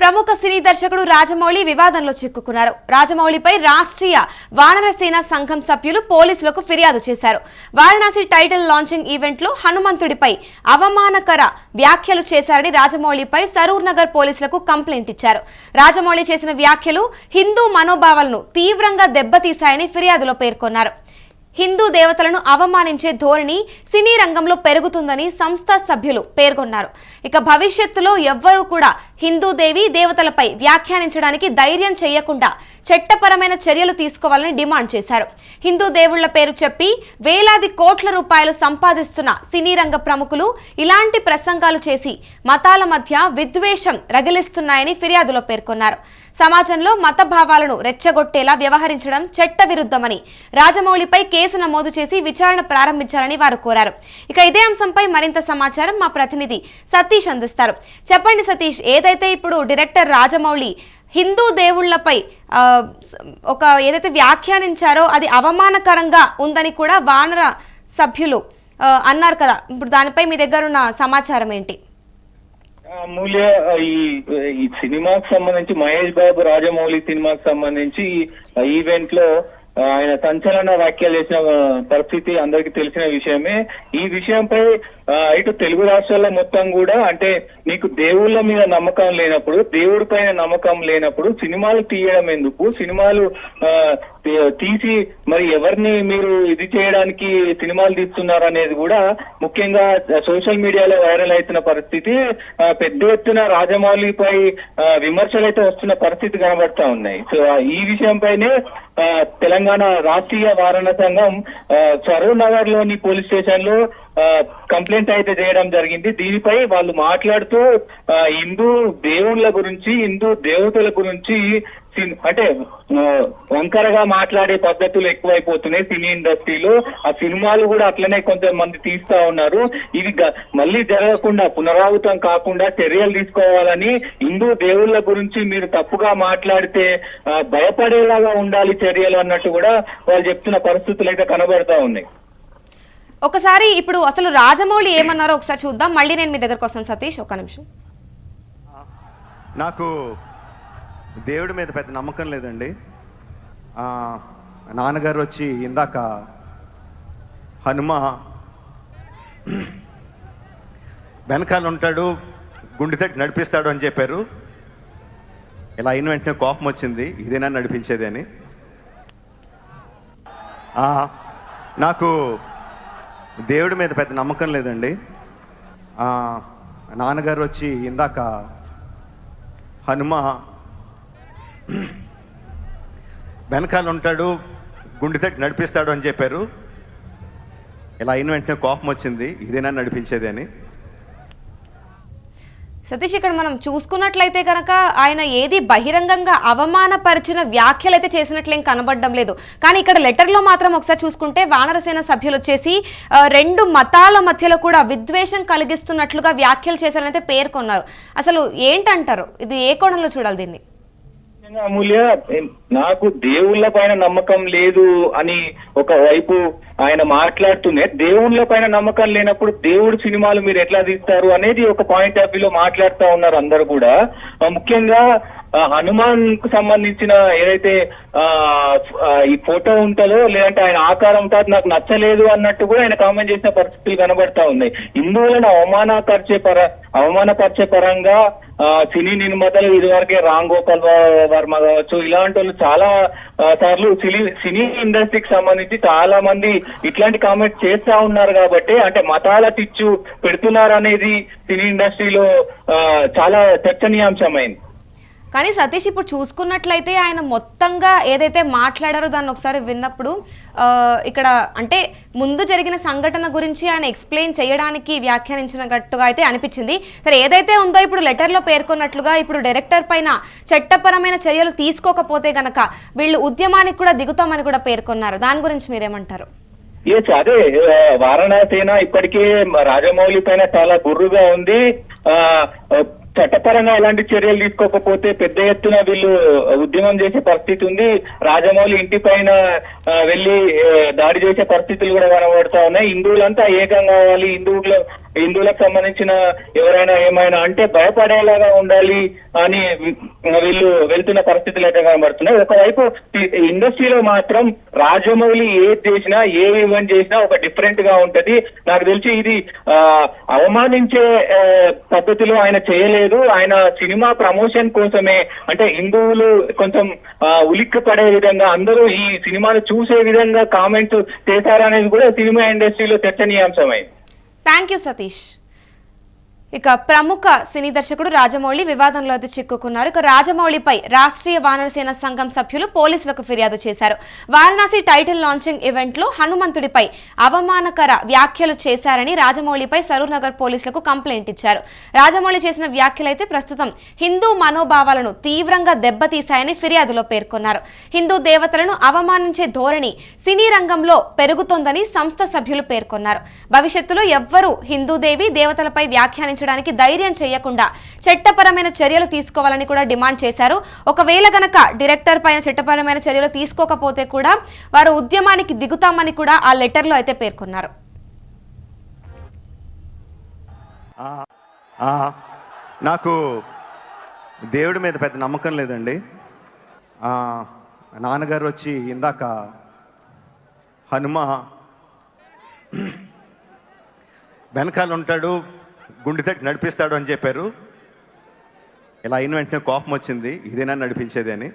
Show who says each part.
Speaker 1: ప్రముఖ సినీ దర్శకుడు రాజమౌళి వివాదంలో చిక్కుకున్నారు. రాజమౌళిపై రాష్ట్రీయ వానరసేన సంఘం సభ్యులు పోలీసులకు ఫిర్యాదు చేశారు. వారణాసి టైటిల్ లాంచింగ్ ఈవెంట్ లో హనుమంతుడిపై అవమానకర వ్యాఖ్యలు చేశారని రాజమౌళిపై సరూర్ నగర్ పోలీసులకు కంప్లైంట్ ఇచ్చారు. రాజమౌళి చేసిన వ్యాఖ్యలు హిందూ మనోభావాలను తీవ్రంగా దెబ్బతీశాయని ఫిర్యాదులో పేర్కొన్నారు. హిందూ దేవతలను అవమానించే ధోరణి సినీ రంగంలో పెరుగుతుందని సంస్థ సభ్యులు పేర్కొన్నారు. ఇక భవిష్యత్తులో ఎవ్వరూ కూడా హిందూ దేవి దేవతలపై వ్యాఖ్యానించడానికి ధైర్యం చేయకుండా చట్టపరమైన చర్యలు తీసుకోవాలని డిమాండ్ చేశారు. హిందూ దేవుళ్ల పేరు చెప్పి వేలాది కోట్ల రూపాయలు సంపాదిస్తున్న సినీ రంగ ప్రముఖులు ఇలాంటి ప్రసంగాలు చేసి మతాల మధ్య విద్వేషం రగిలిస్తున్నాయని ఫిర్యాదులో పేర్కొన్నారు. సమాజంలో మత భావాలను రెచ్చగొట్టేలా వ్యవహరించడం చట్టవిరుద్ధమని రాజమౌళిపై కేసు నమోదు చేసి విచారణ ప్రారంభించాలని వారు కోరారు. ఇక ఇదే అంశంపై మరింత సమాచారం మా ప్రతినిధి సతీష్ అందిస్తారు. చెప్పండి సతీష్, ఏదైతే ఇప్పుడు డైరెక్టర్ రాజమౌళి హిందూ దేవుళ్లపై ఏదైతే వ్యాఖ్యానించారో అది అవమానకరంగా ఉందని కూడా వానర సభ్యులు అన్నారు కదా, ఇప్పుడు దానిపై మీ దగ్గర ఉన్న సమాచారం ఏంటి?
Speaker 2: మూల్య ఈ సినిమాకి సంబంధించి మహేష్ బాబు రాజమౌళి సినిమాకి సంబంధించి ఈవెంట్ లో ఆయన సంచలన వ్యాఖ్యలు చేసిన పరిస్థితి అందరికీ తెలిసిన విషయమే. ఈ విషయంపై ఇటు తెలుగు రాష్ట్రాల్లో మొత్తం కూడా అంటే నీకు దేవుళ్ళ మీద నమ్మకం లేనప్పుడు, దేవుడి పైన నమ్మకం లేనప్పుడు సినిమాలు తీయడం ఎందుకు, సినిమాలు తీసి మరి ఎవరిని మీరు ఇది చేయడానికి సినిమాలు తీస్తున్నారు అనేది కూడా ముఖ్యంగా సోషల్ మీడియాలో వైరల్ అవుతున్న పరిస్థితి. పెద్ద ఎత్తున రాజమౌళిపై విమర్శలు అయితే వస్తున్న పరిస్థితి కనబడతా ఉన్నాయి. సో ఈ విషయంపైనే తెలంగాణ రాష్ట్రీయ వారణ సంఘం సరూర్ నగర్ లోని పోలీస్ స్టేషన్ లో కంప్లైంట్ అయితే చేయడం జరిగింది. దీనిపై వాళ్ళు మాట్లాడుతూ హిందూ దేవుళ్ళ గురించి, హిందూ దేవతల గురించి అంటే వంకరగా మాట్లాడే పద్ధతులు ఎక్కువైపోతున్నాయి సినీ ఇండస్ట్రీలో. ఆ సినిమాలు కూడా అట్లనే కొంతమంది తీస్తా ఉన్నారు. ఇది మళ్ళీ జరగకుండా, పునరావృతం కాకుండా చర్యలు తీసుకోవాలని, హిందూ దేవుళ్ళ గురించి మీరు తప్పుగా మాట్లాడితే భయపడేలాగా ఉండాలి చర్యలు అన్నట్టు కూడా వాళ్ళు చెప్తున్న పరిస్థితులు అయితే కనబడతా ఉన్నాయి.
Speaker 1: ఒకసారి ఇప్పుడు అసలు రాజమౌళి ఏమన్నారో ఒకసారి చూద్దాం, మళ్ళీ నేను మీ దగ్గరకు వస్తాను. సతీష్ ఒక్క నిమిషం.
Speaker 3: నాకు దేవుడి మీద పెద్ద నమ్మకం లేదండి. నాన్నగారు వచ్చి ఇందాక హనుమ వెనకాల ఉంటాడు, గుండె తట్టి నడిపిస్తాడు అని చెప్పారు. ఇలా అయిన వెంటనే కోపం వచ్చింది, ఇదేనా నడిపించేది అని. నాకు దేవుడి మీద పెద్ద నమ్మకం లేదండి. నాన్నగారు వచ్చి ఇందాక హనుమ వెనకాల ఉంటాడు, గుండె తట్టి నడిపిస్తాడు అని చెప్పారు. ఇలా అయిన వెంటనే కోపం వచ్చింది, ఇదేనా నడిపించేది అని.
Speaker 1: సతీష్, ఇక్కడ మనం చూసుకున్నట్లయితే కనుక ఆయన ఏది బహిరంగంగా అవమానపరిచిన వ్యాఖ్యలు అయితే చేసినట్లేం కనబడడం లేదు. కానీ ఇక్కడ లెటర్లో మాత్రం ఒకసారి చూసుకుంటే వానరసేన సభ్యులు వచ్చేసి రెండు మతాల మధ్యలో కూడా విద్వేషం కలిగిస్తున్నట్లుగా వ్యాఖ్యలు చేశారని అయితే పేర్కొన్నారు. అసలు ఏంటంటారు, ఇది ఏ కోణంలో చూడాలి దీన్ని?
Speaker 2: అమూల్య, నాకు దేవుళ్ళ పైన నమ్మకం లేదు అని ఒక వైపు ఆయన మాట్లాడుతూనే, దేవుళ్ళ పైన నమ్మకం లేనప్పుడు దేవుడు సినిమాలు మీరు ఎట్లా తీస్తారు అనేది ఒక పాయింట్ ఆఫ్ వ్యూలో మాట్లాడుతూ ఉన్నారు అందరు కూడా. ముఖ్యంగా హనుమాన్ కు సంబంధించిన ఏదైతే ఈ ఫోటో ఉంటుందో, లేదంటే ఆయన ఆకారం ఉంటుంది నాకు నచ్చలేదు అన్నట్టు కూడా ఆయన కామెంట్ చేసిన పరిస్థితులు కనబడతా ఉన్నాయి. హిందువులను అవమానపరిచే పరంగా సినీ నిర్మాతలు ఇదివరకే రామ్ గోపాల్ వర్మ కావచ్చు, ఇలాంటి వాళ్ళు చాలా సార్లు సినీ ఇండస్ట్రీకి సంబంధించి చాలా మంది ఇట్లాంటి కామెంట్స్ చేస్తా ఉన్నారు. కాబట్టి అంటే మతాల తిచ్చు పెడుతున్నారు అనేది సినీ ఇండస్ట్రీలో చాలా చర్చనీయాంశమైంది.
Speaker 1: కానీ సతీష్, ఇప్పుడు చూసుకున్నట్లయితే ఆయన మొత్తంగా ఏదైతే మాట్లాడారో దాన్ని ఒకసారి విన్నప్పుడు ఇక్కడ అంటే ముందు జరిగిన సంఘటన గురించి ఆయన ఎక్స్ప్లెయిన్ చేయడానికి వ్యాఖ్యానించినట్టుగా అయితే అనిపించింది. సరే, ఏదైతే ఉందో ఇప్పుడు లెటర్లో పేర్కొన్నట్లుగా ఇప్పుడు డైరెక్టర్ పైన చట్టపరమైన చర్యలు తీసుకోకపోతే గనక వీళ్ళు ఉద్యమానికి కూడా దిగుతామని కూడా పేర్కొన్నారు. దాని గురించి మీరేమంటారు?
Speaker 2: అదే వారణాసేన ఇప్పటికే రాజమౌళి పైన చాలా గుర్రుగా ఉంది. చట్టపరంగా ఎలాంటి చర్యలు తీసుకోకపోతే పెద్ద ఎత్తున వీళ్ళు ఉద్యమం చేసే పరిస్థితి ఉంది. రాజమౌళి ఇంటి పైన వెళ్లి దాడి చేసే పరిస్థితులు కూడా కనబడుతా ఉన్నాయి. హిందువులంతా ఏకం కావాలి, హిందువులకు సంబంధించిన ఎవరైనా ఏమైనా అంటే భయపడేలాగా ఉండాలి అని వీళ్ళు వెళ్తున్న పరిస్థితులు అయితే కనబడుతున్నాయి. ఒకవైపు ఇండస్ట్రీలో మాత్రం రాజమౌళి ఏది చేసినా ఏ ఈవెంట్ చేసినా ఒక డిఫరెంట్ గా ఉంటది. నాకు తెలిసి ఇది అవమానించే పద్ధతిలో ఆయన చేయలేదు. ఆయన సినిమా ప్రమోషన్ కోసమే, అంటే హిందువులు కొంచెం ఉలిక్కి పడే విధంగా అందరూ ఈ సినిమాను చూసే విధంగా కామెంట్స్ చేశారనేది కూడా సినిమా ఇండస్ట్రీలో చర్చనీయాంశమైంది.
Speaker 1: Thank you Satish. ఇక ప్రముఖ సినీ దర్శకుడు రాజమౌళి వివాదంలో అయితే చిక్కుకున్నారు. ఇక రాజమౌళిపై రాష్ట్రీయ వానరసేన సంఘం సభ్యులు పోలీసులకు ఫిర్యాదు చేశారు. వారణాసి టైటిల్ లాంచింగ్ ఈవెంట్లో హనుమంతుడిపై అవమానకర వ్యాఖ్యలు చేశారని రాజమౌళిపై సరూర్ నగర్ పోలీసులకు కంప్లైంట్ ఇచ్చారు. రాజమౌళి చేసిన వ్యాఖ్యలైతే ప్రస్తుతం హిందూ మనోభావాలను తీవ్రంగా దెబ్బతీశాయని ఫిర్యాదులో పేర్కొన్నారు. హిందూ దేవతలను అవమానించే ధోరణి సినీ రంగంలో పెరుగుతోందని సంస్థ సభ్యులు పేర్కొన్నారు. భవిష్యత్తులో ఎవ్వరూ హిందూదేవి దేవతలపై వ్యాఖ్యానించడానికి ధైర్యం చేయకుండా చట్టపరమైన చర్యలు తీసుకోవాలని కూడా డిమాండ్ చేశారు. ఒకవేళ గనక డైరెక్టర్ పైన చట్టపరమైన చర్యలు తీసుకోకపోతే కూడా వారు ఉద్యమానికి దిగుతామని కూడా ఆ లెటర్లో అయితే పేర్కొన్నారు.
Speaker 3: నాకు దేవుడి మీద పెద్ద నమ్మకం లేదండి. నాన్నగారు వచ్చి ఇందాక హనుమ వెనకాల ఉంటాడు, గుండె తట్టి నడిపిస్తాడు అని చెప్పారు. ఇలా అయిన వెంటనే కోపం వచ్చింది, ఇదేనా నడిపించేది అని.